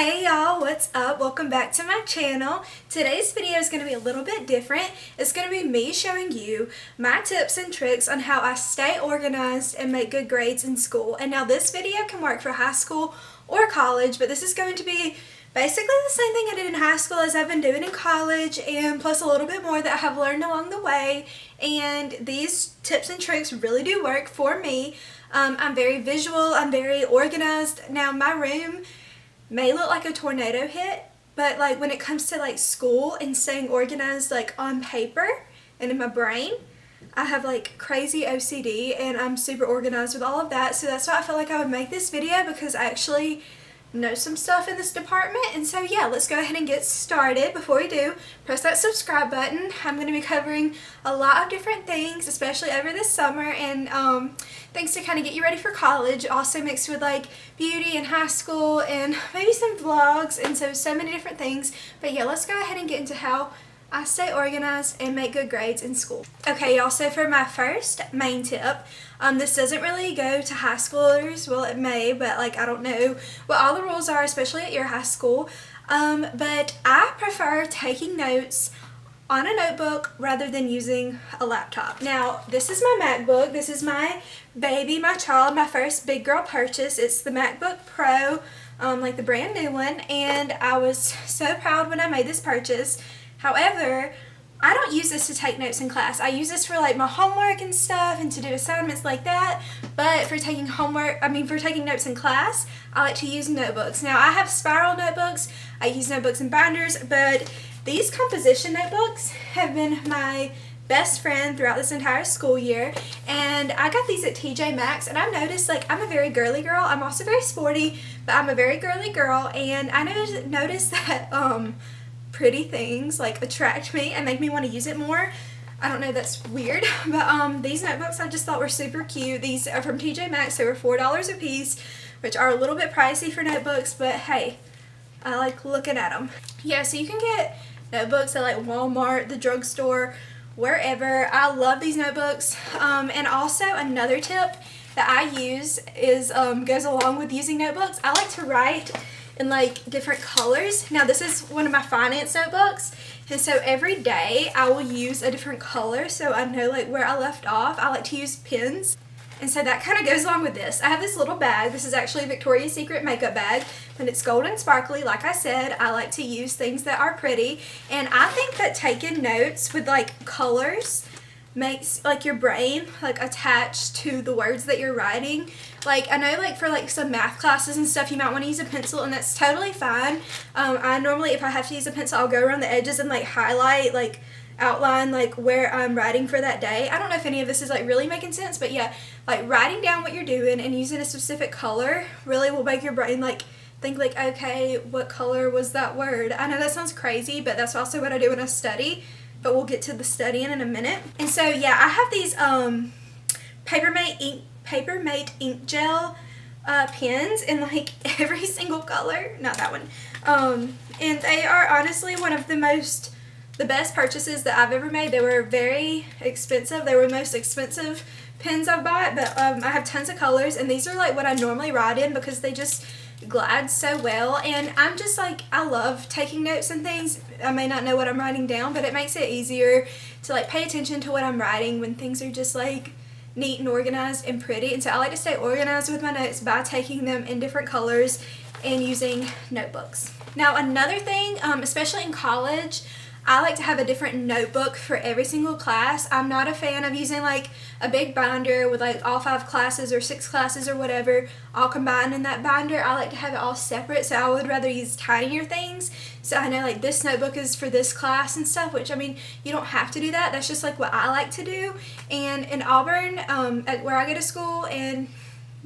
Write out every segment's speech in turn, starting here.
Hey y'all, what's up? Welcome back to my channel. Today's video is going to be a little bit different. It's going to be me showing you my tips and tricks on how I stay organized and make good grades in school. And now this video can work for high school or college, but this is going to be basically the same thing I did in high school as I've been doing in college, and plus a little bit more that I have learned along the way. And these tips and tricks really do work for me. I'm very visual, I'm very organized. Now my room may look like a tornado hit, but like when it comes to like school and staying organized like on paper and in my brain, I have like crazy OCD and I'm super organized with all of that. So that's why I felt like I would make this video, because I actually know some stuff in this department. And so yeah, let's go ahead and get started. Before we do, press that subscribe button. I'm going to be covering a lot of different things, especially over this summer, and things to kind of get you ready for college, also mixed with like beauty and high school and maybe some vlogs, and so many different things. But yeah, let's go ahead and get into how I stay organized and make good grades in school. Okay y'all, so for my first main tip, this doesn't really go to high schoolers. Well, it may, but like I don't know what all the rules are, especially at your high school. But I prefer taking notes on a notebook rather than using a laptop. Now, this is my MacBook. This is my baby, my child, my first big girl purchase. It's the MacBook Pro, like the brand new one, and I was so proud when I made this purchase. However, I don't use this to take notes in class. I use this for like my homework and stuff and to do assignments like that. But for taking for taking notes in class, I like to use notebooks. Now, I have spiral notebooks. I use notebooks and binders, but these composition notebooks have been my best friend throughout this entire school year. And I got these at TJ Maxx, and I've noticed like I'm a very girly girl. I'm also very sporty, but I'm a very girly girl, and I noticed that pretty things like attract me and make me want to use it more. I don't know, that's weird, but these notebooks I just thought were super cute. These are from TJ Maxx. They were $4 a piece, which are a little bit pricey for notebooks, but hey, I like looking at them. Yeah, so you can get notebooks at like Walmart, the drugstore, wherever. I love these notebooks. And also another tip that I use is goes along with using notebooks. I like to write in like different colors. Now, this is one of my finance notebooks, and so every day I will use a different color so I know like where I left off. I like to use pens, and so that kind of goes along with this. I have this little bag. This is actually a Victoria's Secret makeup bag, and it's gold and sparkly. Like I said, I like to use things that are pretty, and I think that taking notes with like colors makes like your brain like attached to the words that you're writing. Like I know like for like some math classes and stuff, you might want to use a pencil, and that's totally fine. I normally, if I have to use a pencil, I'll go around the edges and like highlight, like outline like where I'm writing for that day. I don't know if any of this is like really making sense, but yeah, like writing down what you're doing and using a specific color really will make your brain like think like, okay, what color was that word? I know that sounds crazy, but that's also what I do when I study. But we'll get to the studying in a minute. And so yeah, I have these Papermate ink gel pens in like every single color. Not that one. And they are honestly one of the best purchases that I've ever made. They were very expensive. They were the most expensive pens I've bought, but I have tons of colors, and these are like what I normally write in because they just glide so well. And I'm just like, I love taking notes and things. I may not know what I'm writing down, but it makes it easier to like pay attention to what I'm writing when things are just like neat and organized and pretty. And so I like to stay organized with my notes by taking them in different colors and using notebooks. Now, another thing, especially in college, I like to have a different notebook for every single class. I'm not a fan of using like a big binder with like all 5 classes or 6 classes or whatever all combined in that binder. I like to have it all separate, so I would rather use tinier things. So I know like this notebook is for this class and stuff, which I mean, you don't have to do that. That's just like what I like to do. And in Auburn, where I go to school, and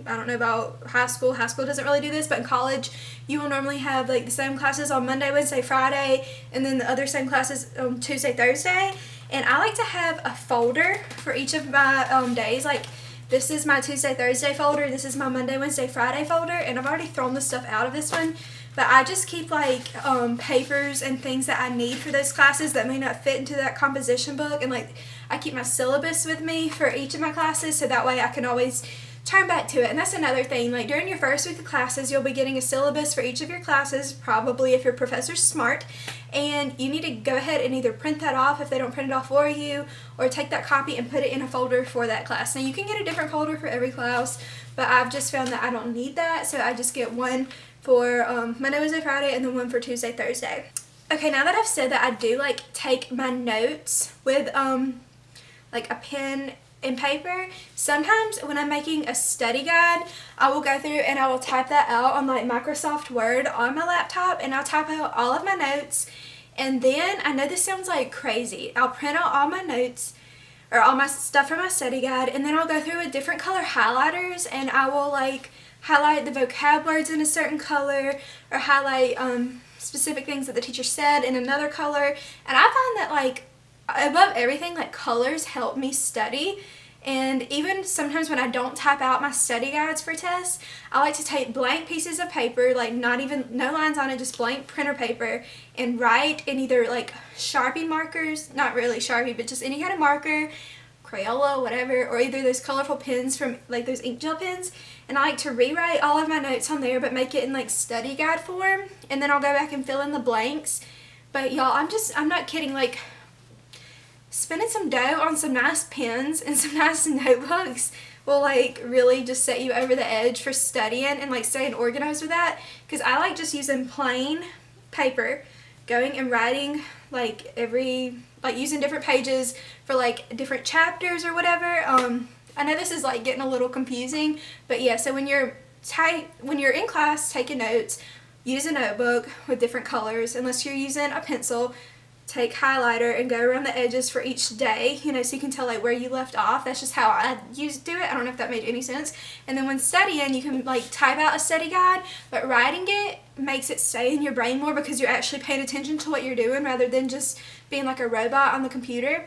I don't know about high school. High school doesn't really do this, but in college, you will normally have like the same classes on Monday, Wednesday, Friday, and then the other same classes on Tuesday, Thursday. And I like to have a folder for each of my days. Like this is my Tuesday, Thursday folder. This is my Monday, Wednesday, Friday folder. And I've already thrown the stuff out of this one, but I just keep like papers and things that I need for those classes that may not fit into that composition book. And like I keep my syllabus with me for each of my classes, so that way I can always turn back to it. And that's another thing, like during your first week of classes, you'll be getting a syllabus for each of your classes, probably if your professor's smart, and you need to go ahead and either print that off if they don't print it off for you, or take that copy and put it in a folder for that class. Now you can get a different folder for every class, but I've just found that I don't need that, so I just get one for Monday, Wednesday, Friday, and then one for Tuesday, Thursday. Okay, now that I've said that, I do like take my notes with like a pen and paper. Sometimes when I'm making a study guide, I will go through and I will type that out on like Microsoft Word on my laptop, and I'll type out all of my notes. And then, I know this sounds like crazy, I'll print out all my notes or all my stuff from my study guide, and then I'll go through with different color highlighters, and I will like highlight the vocab words in a certain color, or highlight specific things that the teacher said in another color. And I find that, like, above everything, like, colors help me study. And even sometimes when I don't type out my study guides for tests, I like to take blank pieces of paper, like no lines on it, just blank printer paper, and write in either like Sharpie markers, not really Sharpie, but just any kind of marker, Crayola, whatever, or either those colorful pens from like those ink gel pens. And I like to rewrite all of my notes on there, but make it in like study guide form, and then I'll go back and fill in the blanks. But y'all, I'm not kidding, like, spending some dough on some nice pens and some nice notebooks will like really just set you over the edge for studying and like staying organized with that. Because I like just using plain paper, going and writing like using different pages for like different chapters or whatever. I know this is like getting a little confusing, but yeah, so when you're in class taking notes, use a notebook with different colors. Unless you're using a pencil, take highlighter and go around the edges for each day, you know, so you can tell like where you left off. That's just how I used to do it. I don't know if that made any sense. And then when studying, you can like type out a study guide, but writing it makes it stay in your brain more because you're actually paying attention to what you're doing rather than just being like a robot on the computer.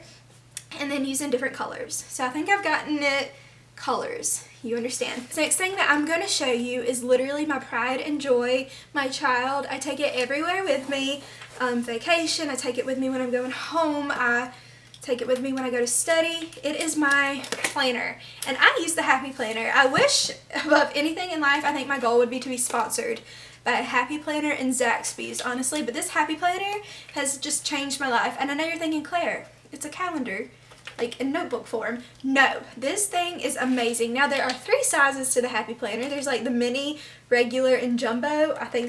And then using different colors. So I think I've gotten it colors. You understand. The next thing that I'm going to show you is literally my pride and joy, my child. I take it everywhere with me. Vacation, I take it with me when I'm going home. I take it with me when I go to study. It is my planner, and I use the Happy Planner. I wish above anything in life, I think my goal would be to be sponsored by a Happy Planner and Zaxby's, honestly. But this Happy Planner has just changed my life. And I know you're thinking, Claire, it's a calendar, like in notebook form. No, this thing is amazing. Now there are 3 sizes to the Happy Planner. There's like the mini, regular, and jumbo. I think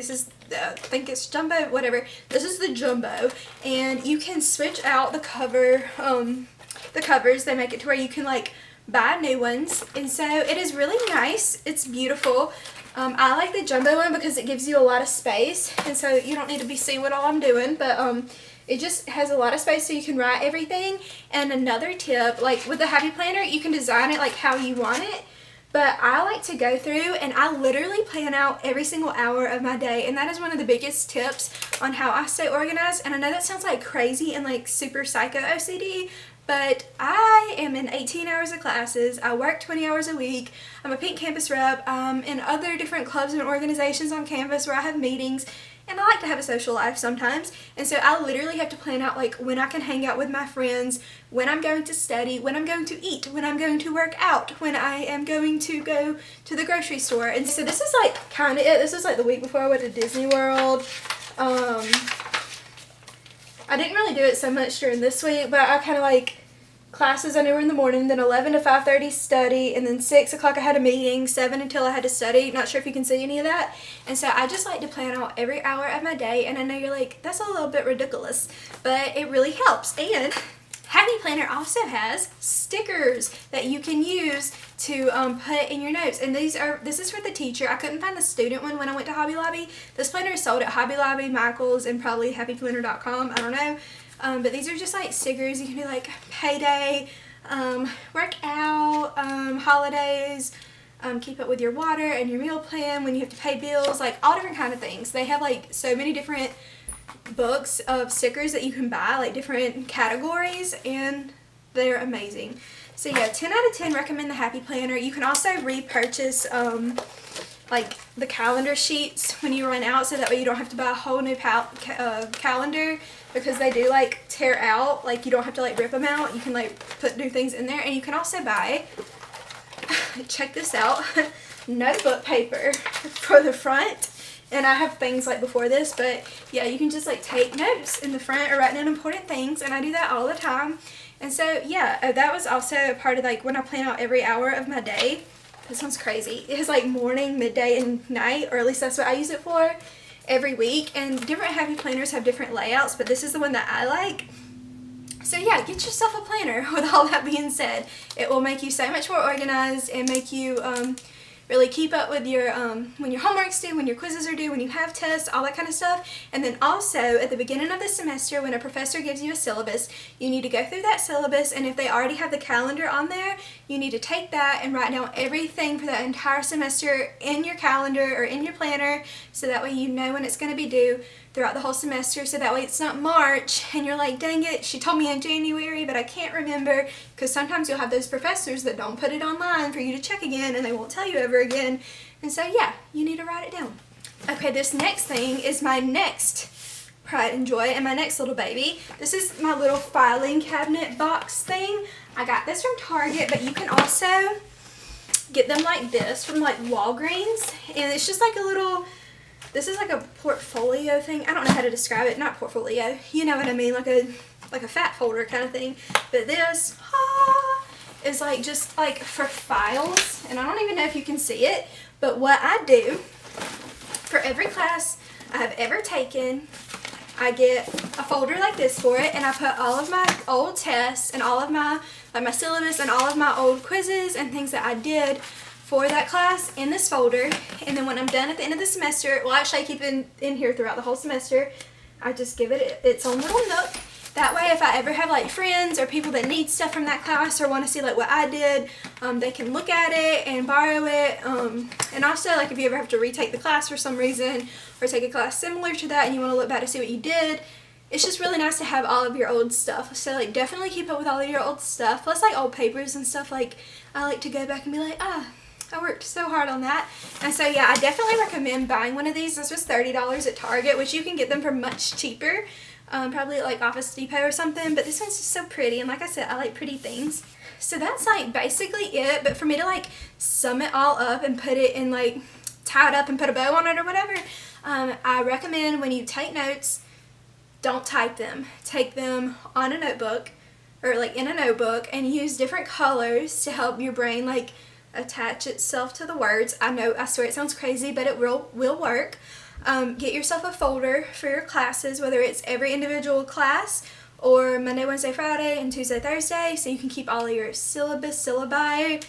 it's jumbo, whatever. This is the jumbo, and you can switch out the covers. They make it to where you can like buy new ones, and so it is really nice. It's beautiful. I like the jumbo one because it gives you a lot of space, and so you don't need to be seeing what all I'm doing, but it just has a lot of space so you can write everything. And another tip, like with the Happy Planner, you can design it like how you want it. But I like to go through and I literally plan out every single hour of my day. And that is one of the biggest tips on how I stay organized. And I know that sounds like crazy and like super psycho OCD, but I am in 18 hours of classes. I work 20 hours a week. I'm a Pink Campus rep in other different clubs and organizations on campus where I have meetings. And I like to have a social life sometimes. And so I literally have to plan out like when I can hang out with my friends, when I'm going to study, when I'm going to eat, when I'm going to work out, when I am going to go to the grocery store. And so this is like kind of it. This was like the week before I went to Disney World. I didn't really do it so much during this week, but I kind of like classes I knew were in the morning, then 11 to 5:30 study, and then 6 o'clock I had a meeting, 7 until I had to study. Not sure if you can see any of that. And so I just like to plan out every hour of my day, and I know you're like, that's a little bit ridiculous, but it really helps. And Happy Planner also has stickers that you can use to put in your notes. And this is for the teacher. I couldn't find the student one when I went to Hobby Lobby. This planner is sold at Hobby Lobby, Michael's, and probably happyplanner.com. I don't know. But these are just like stickers. You can do like payday, work out, holidays, keep up with your water and your meal plan, when you have to pay bills, like all different kind of things. They have like so many different books of stickers that you can buy, like different categories, and they're amazing. So yeah, 10 out of 10 recommend the Happy Planner. You can also repurchase like the calendar sheets when you run out, so that way you don't have to buy a whole new calendar, because they do like tear out. Like you don't have to like rip them out. You can like put new things in there, and you can also buy check this out, notebook paper for the front. And I have things like before this, but yeah, you can just like take notes in the front or write down important things, and I do that all the time. And so yeah, that was also a part of like when I plan out every hour of my day. This one's crazy. It has like morning, midday, and night, or at least that's what I use it for every week. And different happy planners have different layouts, but this is the one that I like. So yeah, get yourself a planner. With all that being said, it will make you so much more organized and make you really keep up with your when your homework's due, when your quizzes are due, when you have tests, all that kind of stuff. And then also at the beginning of the semester, when a professor gives you a syllabus, you need to go through that syllabus, and if they already have the calendar on there, you need to take that and write down everything for that entire semester in your calendar or in your planner, so that way you know when it's going to be due throughout the whole semester, so that way it's not March and you're like, dang it, she told me in January but I can't remember, because sometimes you'll have those professors that don't put it online for you to check again and they won't tell you ever again. And so yeah, you need to write it down. Okay, this next thing is my next pride and joy and my next little baby. This is my little filing cabinet box thing. I got this from Target, but you can also get them like this from like Walgreens, and it's just like a little, this is like a portfolio thing. I don't know how to describe it. Not portfolio. You know what I mean? Like a fat folder kind of thing. But this is like just like for files. And I don't even know if you can see it. But what I do for every class I have ever taken, I get a folder like this for it, and I put all of my old tests and all of my my syllabus and all of my old quizzes and things that I did for that class in this folder. And then when I'm done at the end of the semester, well, actually I keep it in here throughout the whole semester, I just give it its own little nook. That way if I ever have like friends or people that need stuff from that class or want to see like what I did, they can look at it and borrow it. And also like if you ever have to retake the class for some reason or take a class similar to that and you want to look back to see what you did, it's just really nice to have all of your old stuff. So like definitely keep up with all of your old stuff, plus like old papers and stuff. Like I like to go back and be like, I worked so hard on that. And so yeah, I definitely recommend buying one of these. This was $30 at Target, which you can get them for much cheaper, probably at like Office Depot or something. But this one's just so pretty, and like I said, I like pretty things. So that's like basically it. But for me to like sum it all up and put it in like, tie it up and put a bow on it or whatever, I recommend when you take notes, don't type them. Take them on a notebook or like in a notebook, and use different colors to help your brain like attach itself to the words. I know, I swear it sounds crazy, but it will work. Get yourself a folder for your classes, whether it's every individual class or Monday, Wednesday, Friday, and Tuesday, Thursday, so you can keep all of your syllabi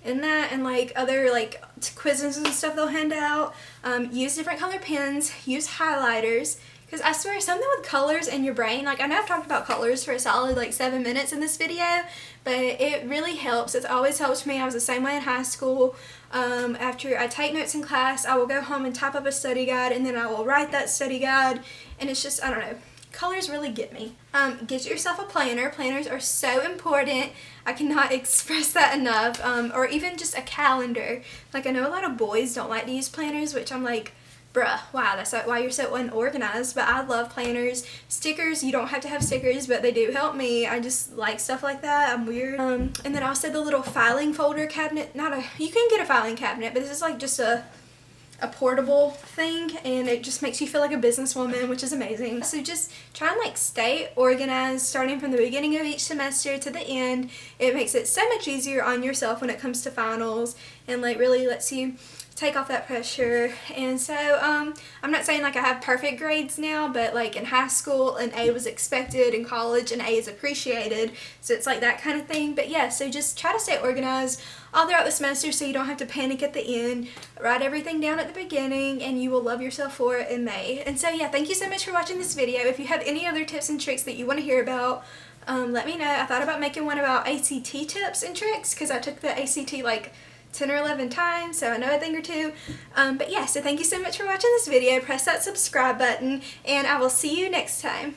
in that, and like other like quizzes and stuff they'll hand out. Use different color pens, use highlighters, because I swear something with colors in your brain, like I know I've talked about colors for a solid like 7 minutes in this video, but it really helps. It's always helped me. I was the same way in high school. After I take notes in class, I will go home and type up a study guide, and then I will write that study guide, and it's just, I don't know, colors really get me. Get yourself a planner. Planners are so important. I cannot express that enough. Or even just a calendar. Like I know a lot of boys don't like to use planners, which I'm like, bruh, wow, that's why you're so unorganized. But I love planners. Stickers, you don't have to have stickers, but they do help me. I just like stuff like that. I'm weird. And then also the little filing folder cabinet. You can get a filing cabinet, but this is like just a portable thing, and it just makes you feel like a businesswoman, which is amazing. So just try and like stay organized starting from the beginning of each semester to the end. It makes it so much easier on yourself when it comes to finals, and like really lets you take off that pressure. And so I'm not saying like I have perfect grades now, but like in high school an A was expected, in college an A is appreciated, so it's like that kind of thing. But yeah, so just try to stay organized all throughout the semester so you don't have to panic at the end. Write everything down at the beginning and you will love yourself for it in May. And so yeah, thank you so much for watching this video. If you have any other tips and tricks that you want to hear about, let me know. I thought about making one about ACT tips and tricks because I took the ACT like 10 or 11 times, so I know a thing or two. But yeah, so thank you so much for watching this video. Press that subscribe button, and I will see you next time.